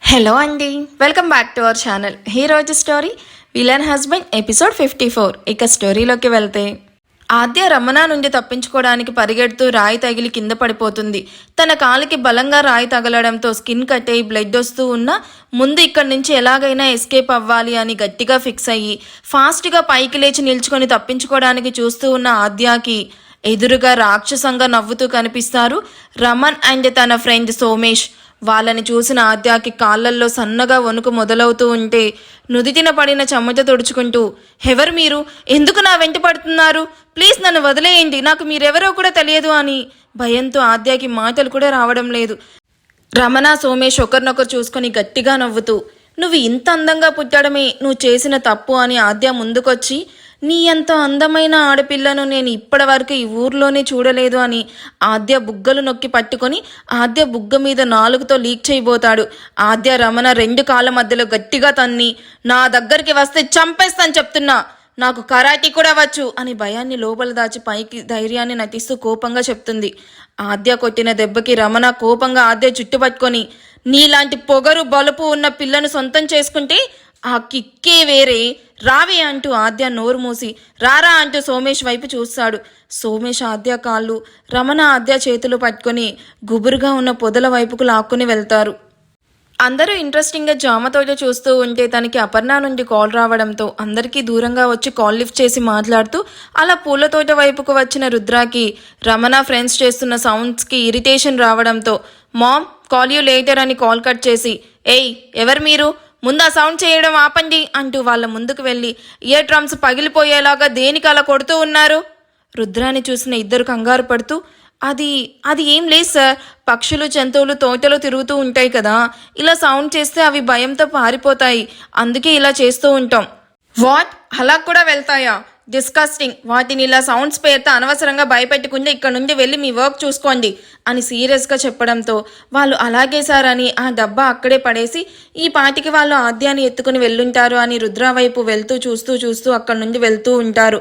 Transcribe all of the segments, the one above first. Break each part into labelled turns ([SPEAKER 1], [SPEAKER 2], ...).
[SPEAKER 1] Hello అండి, welcome back to our channel. ఈరోజు story villain husband episode 54. ఇక స్టోరీలోకి వెళ్తే ఆద్య రమణ నుండి తప్పించుకోవడానికి పరిగెడుతూ రాయి తగిలి కింద పడిపోతుంది. తన కాలికి బలంగా రాయి తగలడంతో స్కిన్ కట్ అయి బ్లడ్ వస్తూ ఉన్నా ముందు ఇక్కడి నుంచి ఎలాగైనా ఎస్కేప్ అవ్వాలి అని గట్టిగా ఫిక్స్ అయ్యి ఫాస్ట్గా పైకి లేచి నిల్చుకొని తప్పించుకోవడానికి చూస్తూ ఉన్న ఆద్యకి ఎదురుగా రాక్షసంగా నవ్వుతూ కనిపిస్తారు రమణ్ అండ్ తన ఫ్రెండ్ సోమేష్. వాళ్ళని చూసిన ఆద్యాకి కాళ్ళల్లో సన్నగా వణుకు మొదలవుతూ ఉంటే నుదిటిన పడిన చెమట తుడుచుకుంటూ, ఎవరు మీరు, ఎందుకు నా వెంట పడుతున్నారు, ప్లీజ్ నన్ను వదిలేయండి, నాకు మీరెవరో కూడా తెలియదు అని భయంతో ఆద్యాకి మాటలు కూడా రావడం లేదు. రమణ సోమేష్ ఒకరినొకరు చూసుకొని గట్టిగా నవ్వుతూ, నువ్వు ఇంత అందంగా పుట్టడమే నువ్వు చేసిన తప్పు అని ఆద్య ముందుకొచ్చి, నీ అంత అందమైన ఆడపిల్లను నేను ఇప్పటి వరకు ఈ ఊర్లోనే చూడలేదు అని ఆద్య బుగ్గలు నొక్కి పట్టుకొని ఆద్య బుగ్గ మీద నాలుగుతో లీక్ చేయబోతాడు. ఆద్య రమణ రెండు కాళ్ళ మధ్యలో గట్టిగా తన్ని, నా దగ్గరికి వస్తే చంపేస్తాను చెప్తున్నా, నాకు కరాటీ కూడా వచ్చు అని భయాన్ని లోపల దాచి పైకి ధైర్యాన్ని నటిస్తూ కోపంగా చెప్తుంది. ఆద్య కొట్టిన దెబ్బకి రమణ కోపంగా ఆద్య చుట్టుపట్టుకొని, నీలాంటి పొగరు బలుపు ఉన్న పిల్లను సొంతం చేసుకుంటే ఆ కిక్కే వేరే, రావే అంటూ ఆద్య నోరు మూసి రారా అంటూ సోమేష్ వైపు చూస్తాడు. సోమేష్ ఆద్య కాళ్ళు, రమణ ఆద్య చేతులు పట్టుకొని గుబురుగా ఉన్న పొదల వైపుకు లాక్కుని వెళ్తారు. అందరూ ఇంట్రెస్టింగ్గా జామతోట చూస్తూ ఉంటే తనకి అపర్ణ నుండి కాల్ రావడంతో అందరికీ దూరంగా వచ్చి కాల్ లిఫ్ట్ చేసి మాట్లాడుతూ అలా పూలతోట వైపుకు వచ్చిన రుద్రాకి రమణ ఫ్రెండ్స్ చేస్తున్న సౌండ్స్కి ఇరిటేషన్ రావడంతో, మామ్ కాల్ యూ లేటర్ అని కాల్ కట్ చేసి, ఏయ్ ఎవరు మీరు, ముందు ఆ సౌండ్ చేయడం ఆపండి అంటూ వాళ్ళ ముందుకు వెళ్ళి ఇయర్ డ్రమ్స్ పగిలిపోయేలాగా దేనికి అలా కొడుతూ ఉన్నారు. రుద్రాని చూసిన ఇద్దరు కంగారు పడుతూ, అది ఏం లేదు సార్, పక్షులు జంతువులు తోటలో తిరుగుతూ ఉంటాయి కదా, ఇలా సౌండ్ చేస్తే అవి భయంతో పారిపోతాయి, అందుకే ఇలా చేస్తూ ఉంటాం. వాట్, అలా కూడా వెళ్తాయా, డిస్కస్టింగ్, వాటిని ఇలా సౌండ్స్ పేరుతో అనవసరంగా భయపెట్టకుండా ఇక్కడ నుండి వెళ్ళి మీ వర్క్ చూసుకోండి అని సీరియస్గా చెప్పడంతో వాళ్ళు అలాగే సార్ అని ఆ డబ్బా అక్కడే పడేసి ఈ పాటికి వాళ్ళు ఆద్యాన్ని ఎత్తుకుని వెళ్ళుంటారు అని రుద్ర వైపు వెళ్తూ చూస్తూ అక్కడి నుండి వెళ్తూ ఉంటారు.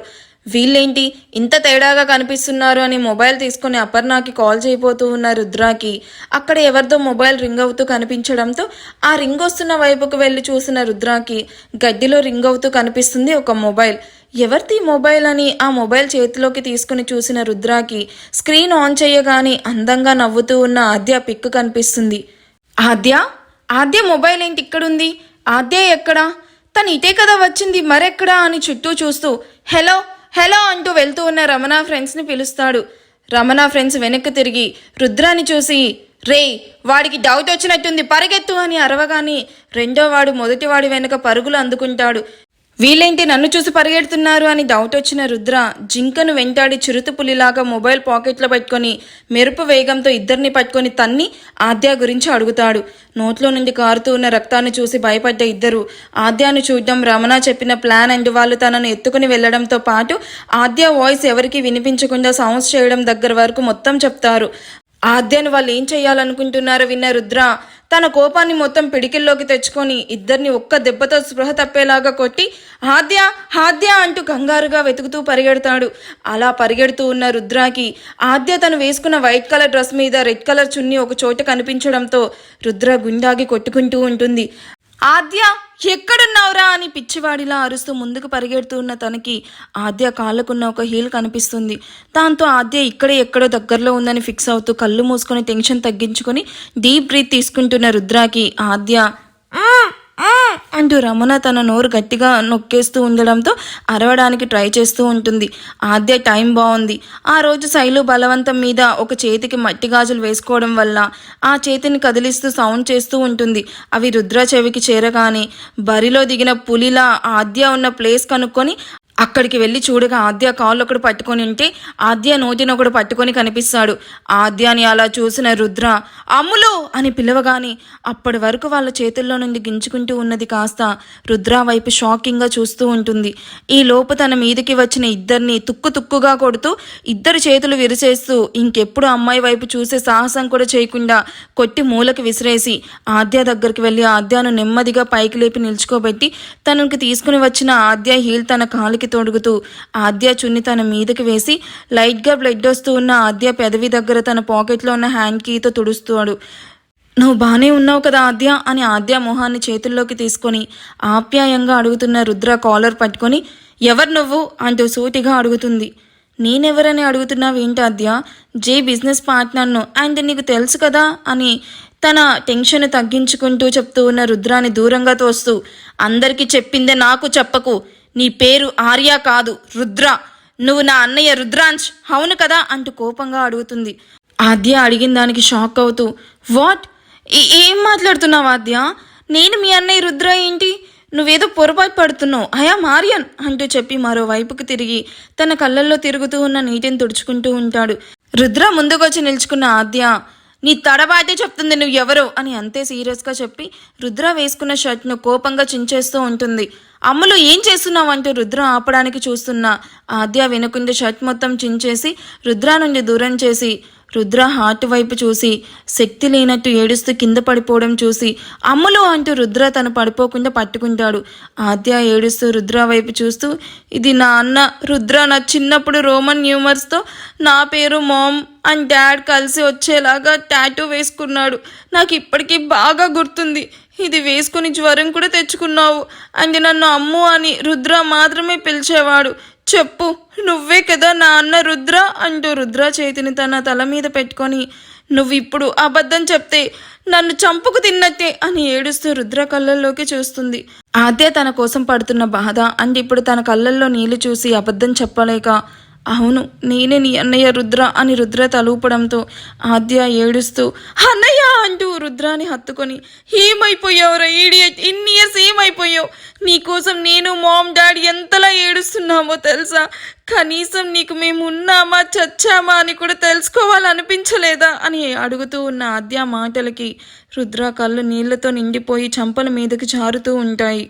[SPEAKER 1] వీళ్ళేంటి ఇంత తేడాగా కనిపిస్తున్నారు అని మొబైల్ తీసుకుని అపర్ణకి కాల్ చేయబోతూ ఉన్న రుద్రాకి అక్కడ ఎవరిదో మొబైల్ రింగ్ అవుతూ కనిపించడంతో ఆ రింగ్ వస్తున్న వైపుకు వెళ్ళి చూసిన రుద్రాకి గడ్డిలో రింగ్ అవుతూ కనిపిస్తుంది ఒక మొబైల్. ఎవరిది మొబైల్ అని ఆ మొబైల్ చేతిలోకి తీసుకుని చూసిన రుద్రాకి స్క్రీన్ ఆన్ చేయగానే అందంగా నవ్వుతూ ఉన్న ఆద్య పిక్ కనిపిస్తుంది. ఆద్య మొబైల్ ఏంటి ఇక్కడుంది, ఆద్య ఎక్కడా, తను ఇటే కదా వచ్చింది, మరెక్కడా అని చుట్టూ చూస్తూ హలో హలో అంటూ వెళ్తూ ఉన్న రమణ ఫ్రెండ్స్ని పిలుస్తాడు. రమణ ఫ్రెండ్స్ వెనక్కి తిరిగి రుద్రాని చూసి, రే వాడికి డౌట్ వచ్చినట్టుంది పరిగెత్తు అని అరవగానే రెండో వాడు మొదటివాడి వెనక పరుగులు అందుకుంటాడు. వీళ్ళేంటి నన్ను చూసి పరిగెడుతున్నారు అని డౌట్ వచ్చిన రుద్ర జింకను వెంటాడి చిరుత పులిలాగా మొబైల్ పాకెట్లో పెట్టుకొని మెరుపు వేగంతో ఇద్దరిని పట్టుకొని తన్ని ఆద్య గురించి అడుగుతాడు. నోట్లో నుండి కారుతూ ఉన్న రక్తాన్ని చూసి భయపడ్డ ఇద్దరు ఆద్యాను చూడడం, రమణ చెప్పిన ప్లాన్ అండ్ వాళ్ళు తనను ఎత్తుకుని వెళ్లడంతో పాటు ఆద్య వాయిస్ ఎవరికి వినిపించకుండా సౌండ్స్ చేయడం దగ్గర వరకు మొత్తం చెప్తారు. ఆద్యను వాళ్ళు ఏం చేయాలనుకుంటున్నారో విన్న రుద్ర తన కోపాన్ని మొత్తం పిడికిల్లోకి తెచ్చుకొని ఇద్దరిని ఒక్క దెబ్బతో స్పృహ తప్పేలాగా కొట్టి ఆద్య అంటూ కంగారుగా వెతుకుతూ పరిగెడతాడు. అలా పరిగెడుతూ ఉన్న రుద్రాకి ఆద్య తను వేసుకున్న వైట్ కలర్ డ్రెస్ మీద రెడ్ కలర్ చున్నీ ఒక చోట కనిపించడంతో రుద్ర గుండాగి కొట్టుకుంటూ ఉంటుంది. ఆద్య ఎక్కడున్నావురా అని పిచ్చివాడిలా అరుస్తూ ముందుకు పరిగెడుతూ ఉన్న తనకి ఆద్య కాళ్ళకున్న ఒక హీల్ కనిపిస్తుంది. దాంతో ఆద్య ఇక్కడే ఎక్కడో దగ్గరలో ఉందని ఫిక్స్ అవుతూ కళ్ళు మూసుకొని టెన్షన్ తగ్గించుకొని డీప్ బ్రీత్ తీసుకుంటున్న రుద్రాకి ఆద్య అంటూ రమణ తన నోరు గట్టిగా నొక్కేస్తూ ఉండడంతో అరవడానికి ట్రై చేస్తూ ఉంటుంది. ఆద్య టైం బాగుంది. ఆ రోజు శైలు బలవంతం మీద ఒక చేతికి మట్టి గాజులు వేసుకోవడం వల్ల ఆ చేతిని కదిలిస్తూ సౌండ్ చేస్తూ ఉంటుంది. అవి రుద్ర చెవికి చేరగానే బరిలో దిగిన పులిలా ఆద్య ఉన్న ప్లేస్ కనుక్కొని అక్కడికి వెళ్ళి చూడగా ఆద్య కాళ్ళు ఒకడు పట్టుకొని ఉంటే ఆద్య నోటినొకడు పట్టుకొని కనిపిస్తాడు. ఆద్యాని అలా చూసిన రుద్ర అమ్ములు అని పిలవగానే అప్పటి వరకు వాళ్ళ చేతుల్లో నుండి గింజుకుంటూ ఉన్నది కాస్త రుద్ర వైపు షాకింగ్గా చూస్తూ ఉంటుంది. ఈ లోపు తన మీదకి వచ్చిన ఇద్దరిని తుక్కుగా కొడుతూ ఇద్దరు చేతులు విరిచేస్తూ ఇంకెప్పుడు అమ్మాయి వైపు చూసే సాహసం కూడా చేయకుండా కొట్టి మూలకి విసిరేసి ఆద్య దగ్గరికి వెళ్ళి ఆద్యను నెమ్మదిగా పైకి లేపి నిల్చుకోబెట్టి తనకి తీసుకుని వచ్చిన ఆద్య హీల్ తన కాలికి తొడుగుతూ ఆద్య చున్ని తన మీదకి వేసి లైట్గా బ్లడ్ వస్తూ ఉన్న ఆద్య పెదవి దగ్గర తన పాకెట్లో ఉన్న హ్యాండ్ కీతో తుడుస్తాడు. నువ్వు బానే ఉన్నావు కదా ఆద్య అని ఆద్య మొహాన్ని చేతుల్లోకి తీసుకొని ఆప్యాయంగా అడుగుతున్న రుద్ర కాలర్ పట్టుకొని ఎవరు నువ్వు అంటూ సూటిగా అడుగుతుంది. నేనెవరని అడుగుతున్నావేంటి ఆద్య? జే బిజినెస్ పార్ట్నర్ను అండ్ నీకు తెలుసు కదా అని తన టెన్షన్ తగ్గించుకుంటూ చెప్తూ ఉన్న రుద్రాని దూరంగా తోస్తూ అందరికీ చెప్పిందే నాకు చెప్పకు. నీ పేరు ఆర్య కాదు రుద్ర. నువ్వు నా అన్నయ్య రుద్రాంశ్ అవును కదా అంటూ కోపంగా అడుగుతుంది. ఆద్య అడిగిన దానికి షాక్ అవుతూ వాట్? ఏం మాట్లాడుతున్నావు ఆద్య? నేను మీ అన్నయ్య రుద్ర ఏంటి? నువ్వేదో పొరపాటు పడుతున్నావు. ఐయామ్ ఆర్యన్ అంటూ చెప్పి మరోవైపుకు తిరిగి తన కళ్ళల్లో తిరుగుతూ ఉన్న నీటిని తుడుచుకుంటూ ఉంటాడు. రుద్ర ముందుకొచ్చి నిల్చుకున్న ఆద్య నీ తడబాటే చెప్తుంది నువ్వు ఎవరో అని అంతే సీరియస్గా చెప్పి రుద్ర వేసుకున్న షర్ట్ను కోపంగా చించేస్తూ ఉంటుంది. అమ్ములు ఏం చేస్తున్నావు అంటూ రుద్ర ఆపడానికి చూస్తున్న ఆద్య వెనుకుండి షర్ట్ మొత్తం చించేసి రుద్ర నుండి దూరం చేసి రుద్ర హార్ట్ వైపు చూసి శక్తి లేనట్టు ఏడుస్తూ కింద పడిపోవడం చూసి అమ్ములు అంటూ రుద్ర తను పడిపోకుండా పట్టుకుంటాడు. ఆద్య ఏడుస్తూ రుద్ర వైపు చూస్తూ ఇది నా అన్న రుద్ర నా చిన్నప్పుడు రోమన్ న్యూమర్స్తో నా పేరు మామ్ అండ్ డాడ్ కలిసి వచ్చేలాగా టాటూ వేసుకున్నాడు. నాకు ఇప్పటికీ బాగా గుర్తుంది. ఇది వేసుకుని జ్వరం కూడా తెచ్చుకున్నావు అండ్ నన్ను అమ్ము అని రుద్ర మాత్రమే పిలిచేవాడు. చెప్పు నువ్వే కదా నా అన్న రుద్ర అంటూ రుద్ర చేతిని తన తల మీద పెట్టుకొని నువ్వు ఇప్పుడు అబద్ధం చెప్తే నన్ను చంపుకు తిన్నట్టే అని ఏడుస్తూ రుద్ర కళ్ళల్లోకి చూస్తుంది. ఆద్య తన కోసం పడుతున్న బాధ అండ్ ఇప్పుడు తన కళ్ళల్లో నీళ్లు చూసి అబద్ధం చెప్పలేక అవును నేనే నీ అన్నయ్య రుద్ర అని రుద్ర తలూపడంతో ఆద్య ఏడుస్తూ అన్నయ్య అంటూ రుద్రాని హత్తుకొని ఏమైపోయావురా ఈడియట్, ఇన్ని ఇయర్స్ ఏమైపోయావు? నీకోసం నేను మామ్ డాడీ ఎంతలా ఏడుస్తున్నామో తెలుసా? కనీసం నీకు మేము ఉన్నామా చచ్చామా అని కూడా తెలుసుకోవాలనిపించలేదా అని అడుగుతూ ఉన్న ఆద్య మాటలకి రుద్ర కళ్ళు నీళ్లతో నిండిపోయి చంపల మీదకి జారుతూ ఉంటాయి.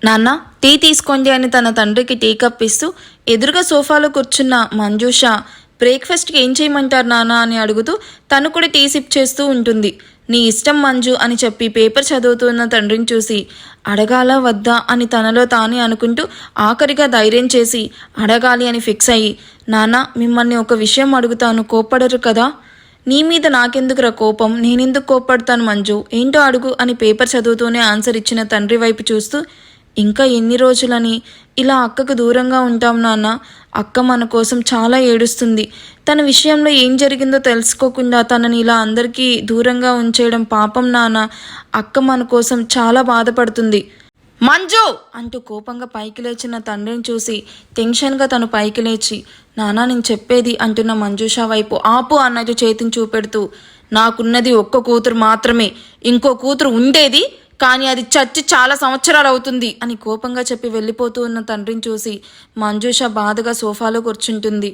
[SPEAKER 1] నాన్న టీ తీసుకోండి అని తన తండ్రికి టీ కప్ ఇస్తూ ఎదురుగా సోఫాలో కూర్చున్న మంజుష బ్రేక్ఫాస్ట్కి ఏం చేయమంటారు నాన్న అని అడుగుతూ తను కూడా టీ సిప్ చేస్తూ ఉంటుంది. నీ ఇష్టం మంజు అని చెప్పి పేపర్ చదువుతున్న తండ్రిని చూసి అడగాలా వద్దా అని తనలో తానే అనుకుంటూ ఆఖరిగా ధైర్యం చేసి అడగాలి అని ఫిక్స్ అయ్యి నాన్న మిమ్మల్ని ఒక విషయం అడుగుతాను, కోప్పడరు కదా? నీ మీద నాకెందుకురా కోపం, నేనెందుకు కోప్పడతాను మంజు, ఏంటో అడుగు అని పేపర్ చదువుతూనే ఆన్సర్ ఇచ్చిన తండ్రి వైపు చూస్తూ ఇంకా ఎన్ని రోజులని ఇలా అక్కకు దూరంగా ఉంటాం నాన్న? అక్క మన కోసం చాలా ఏడుస్తుంది. తన విషయంలో ఏం జరిగిందో తెలుసుకోకుండా తనని ఇలా అందరికీ దూరంగా ఉంచేయడం పాపం నాన్న. అక్క మన కోసం చాలా బాధపడుతుంది. మంజు అంటూ కోపంగా పైకి లేచిన తండ్రిని చూసి టెన్షన్గా తను పైకి లేచి నానా నేను చెప్పేది అంటున్న మంజుష వైపు ఆపు అన్నట్టు చేతిని చూపెడుతూ నాకున్నది ఒక్క కూతురు మాత్రమే, ఇంకో కూతురు ఉండేది కానీ అది చచ్చి చాలా సంవత్సరాలు అవుతుంది అని కోపంగా చెప్పి వెళ్ళిపోతూ ఉన్న తండ్రిని చూసి మంజుష బాధగా సోఫాలో కూర్చుంటుంది.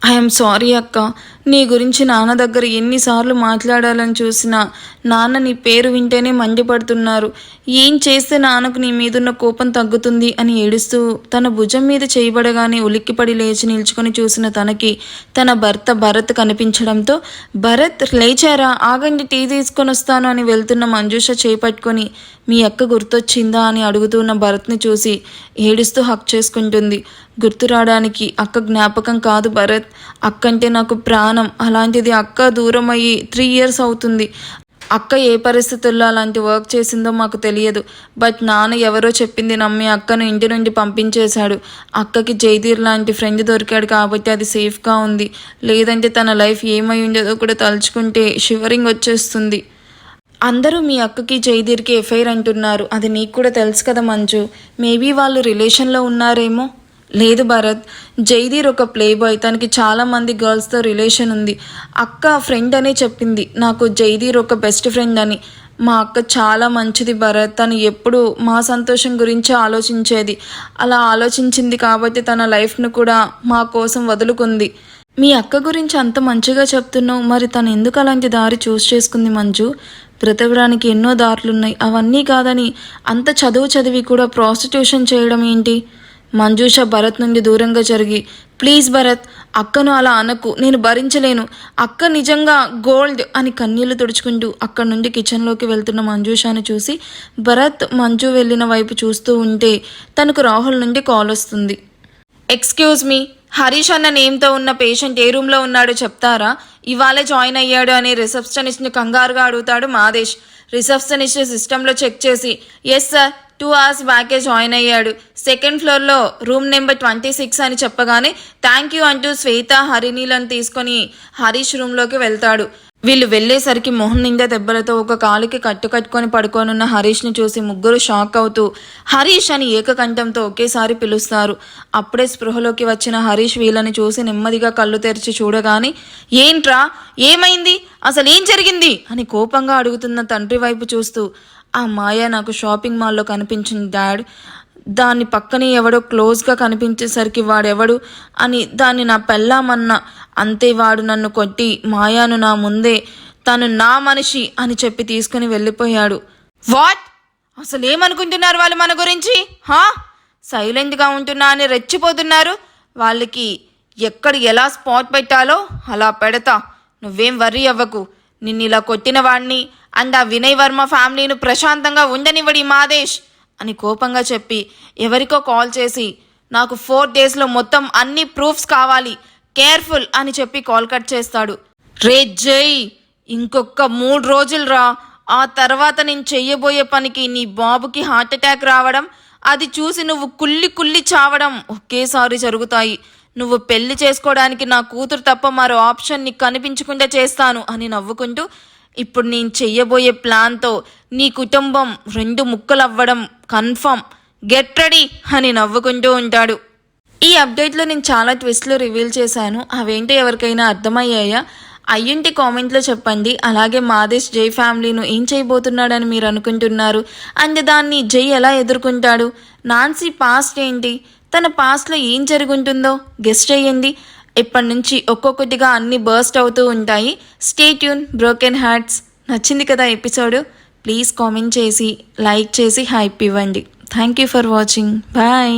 [SPEAKER 1] ఐఎమ్ సారీ అక్క, నీ గురించి నాన్న దగ్గర ఎన్నిసార్లు మాట్లాడాలని చూసినా నాన్న నీ పేరు వింటేనే మండిపడుతున్నారు. ఏం చేస్తే నాన్నకు నీ మీదున్న కోపం తగ్గుతుంది అని ఏడుస్తూ తన భుజం మీద చేయబడగానే ఉలిక్కిపడి లేచి నిల్చుకొని చూసిన తనకి తన భర్త భరత్ కనిపించడంతో భరత్ లేచారా, ఆగండి టీ తీసుకొని వస్తాను అని వెళ్తున్న మంజుష చేపట్టుకొని మీ అక్క గుర్తొచ్చిందా అని అడుగుతున్న భరత్ని చూసి ఏడుస్తూ హక్ చేసుకుంటుంది. గుర్తు రావడానికి అక్క జ్ఞాపకం కాదు భరత్, అక్కంటే నాకు ప్రాణం. అలాంటిది అక్క దూరం అయ్యి 3 years అవుతుంది. అక్క ఏ పరిస్థితుల్లో అలాంటి వర్క్ చేసిందో మాకు తెలియదు. బట్ నాన్న ఎవరో చెప్పింది నమ్మి అక్కను ఇంటి నుండి పంపించేశాడు. అక్కకి జైదీర్ లాంటి ఫ్రెండ్ దొరికాడు కాబట్టి అది సేఫ్గా ఉంది. లేదంటే తన లైఫ్ ఏమై ఉండేదో కూడా తలుచుకుంటే షివరింగ్ వచ్చేస్తుంది. అందరూ మీ అక్కకి జైదీర్కి ఎఫ్ఐఆర్ అంటున్నారు. అది నీకు కూడా తెలుసు కదా మంజు. మేబీ వాళ్ళు రిలేషన్లో ఉన్నారేమో. లేదు భరత్, జైదీర్ ఒక ప్లే బాయ్, తనకి చాలామంది గర్ల్స్తో రిలేషన్ ఉంది. అక్క ఫ్రెండ్ అనే చెప్పింది నాకు జైదీర్ ఒక బెస్ట్ ఫ్రెండ్ అని. మా అక్క చాలా మంచిది భరత్, తను ఎప్పుడు మా సంతోషం గురించి ఆలోచించేది. అలా ఆలోచించింది కాబట్టి తన లైఫ్ను కూడా మా కోసం వదులుకుంది. మీ అక్క గురించి అంత మంచిగా చెప్తున్నావు, మరి తను ఎందుకు అలాంటి దారి చూస్ చేసుకుంది మంజు? బ్రతకడానికి ఎన్నో దారులున్నాయి, అవన్నీ కాదని అంత చదువు చదివి కూడా ప్రాస్టిట్యూషన్ చేయడం ఏంటి? మంజుష భరత్ నుండి దూరంగా జరిగి ప్లీజ్ భరత్ అక్కను అలా అనకు, నేను భరించలేను, అక్క నిజంగా గోల్డ్ అని కన్నీళ్లు తుడుచుకుంటూ అక్కడి నుండి కిచెన్లోకి వెళ్తున్న మంజుషాని చూసి భరత్ మంజు వెళ్ళిన వైపు చూస్తూ ఉంటే తనకు రాహుల్ నుండి కాల్ వస్తుంది. ఎక్స్క్యూజ్ మీ, హరీష్ అన్న నేమ్తో ఉన్న పేషెంట్ ఏ రూమ్లో ఉన్నాడో చెప్తారా? ఇవాళే జాయిన్ అయ్యాడు అని రిసెప్షనిస్ట్ని కంగారుగా అడుగుతాడు మాదేశ్. రిసెప్షనిస్ట్ సిస్టంలో చెక్ చేసి, ఎస్ సార్, 2 hours బ్యాకే జాయిన్ అయ్యాడు, సెకండ్ ఫ్లోర్లో రూమ్ నెంబర్ 26 అని చెప్పగానే థ్యాంక్ యూ అంటూ శ్వేత హరినీలను తీసుకొని హరీష్ రూమ్లోకి వెళ్తాడు. వీళ్ళు వెళ్ళేసరికి మొహం నిండా దెబ్బలతో ఒక కాలుకి కట్టుకొని పడుకోనున్న హరీష్ని చూసి ముగ్గురు షాక్ అవుతూ హరీష్ అని ఏకకంఠంతో ఒకేసారి పిలుస్తారు. అప్పుడే స్పృహలోకి వచ్చిన హరీష్ వీళ్ళని చూసి నెమ్మదిగా కళ్ళు తెరిచి చూడగానే, ఏంట్రా, ఏమైంది, అసలు ఏం జరిగింది అని కోపంగా అడుగుతున్న తండ్రి వైపు చూస్తూ, ఆ మాయ నాకు షాపింగ్ మాల్లో కనిపించింది డాడ్, దాన్ని పక్కనే ఎవడో క్లోజ్గా కనిపించేసరికి వాడెవడు అని దాన్ని నా పెళ్ళామన్నా, అంతే వాడు నన్ను కొట్టి మాయాను నా ముందే తను నా మనిషి అని చెప్పి తీసుకుని వెళ్ళిపోయాడు. వాట్, అసలు ఏమనుకుంటున్నారు వాళ్ళు మన గురించి? సైలెంట్గా ఉంటున్నా అని రెచ్చిపోతున్నారు. వాళ్ళకి ఎక్కడ ఎలా స్పాట్ పెట్టాలో అలా పెడతా, నువ్వేం వర్రీ అవ్వకు. నిన్ను ఇలా కొట్టిన వాడిని అండ్ ఆ వినయ్ వర్మ ఫ్యామిలీను ప్రశాంతంగా ఉండనివ్వడి మాదేశ్ అని కోపంగా చెప్పి ఎవరికో కాల్ చేసి, నాకు 4 daysలో మొత్తం అన్ని ప్రూఫ్స్ కావాలి, కేర్ఫుల్ అని చెప్పి కాల్ కట్ చేస్తాడు. రే జై, ఇంకొక 3 రోజులు రా, ఆ తర్వాత నేను చెయ్యబోయే పనికి నీ బాబుకి హార్ట్ అటాక్ రావడం, అది చూసి నువ్వు కుళ్ళి చావడం ఒకేసారి జరుగుతాయి. నువ్వు పెళ్లి చేసుకోవడానికి నా కూతురు తప్ప మరో ఆప్షన్ నీకు కనిపించకుండా చేస్తాను అని నవ్వుకుంటూ, ఇప్పుడు నేను చెయ్యబోయే ప్లాన్తో నీ కుటుంబం 2 ముక్కలవ్వడం కన్ఫర్మ్, గెట్ రెడీ అని నవ్వుకుంటూ ఉంటాడు. ఈ అప్డేట్లో నేను చాలా ట్విస్ట్లు రివీల్ చేశాను. అవేంటో ఎవరికైనా అర్థమయ్యాయా? అయ్యుంటే కామెంట్లో చెప్పండి. అలాగే మాదేశ్ జై ఫ్యామిలీను ఏం చేయబోతున్నాడని మీరు అనుకుంటున్నారు? అండ్ దాన్ని జై ఎలా ఎదుర్కొంటాడు? నాన్సీ పాస్ట్ ఏంటి? తన పాస్ట్లో ఏం జరుగుంటుందో గెస్ట్ చేయండి. ఇప్పటి నుంచి ఒక్కొక్కటిగా అన్ని బర్స్ట్ అవుతూ ఉంటాయి. Stay tune. బ్రోకెన్ హార్ట్స్ నచ్చింది కదా ఎపిసోడ్? ప్లీజ్ కామెంట్ చేసి లైక్ చేసి హైప్ ఇవ్వండి. Thank you for watching. Bye.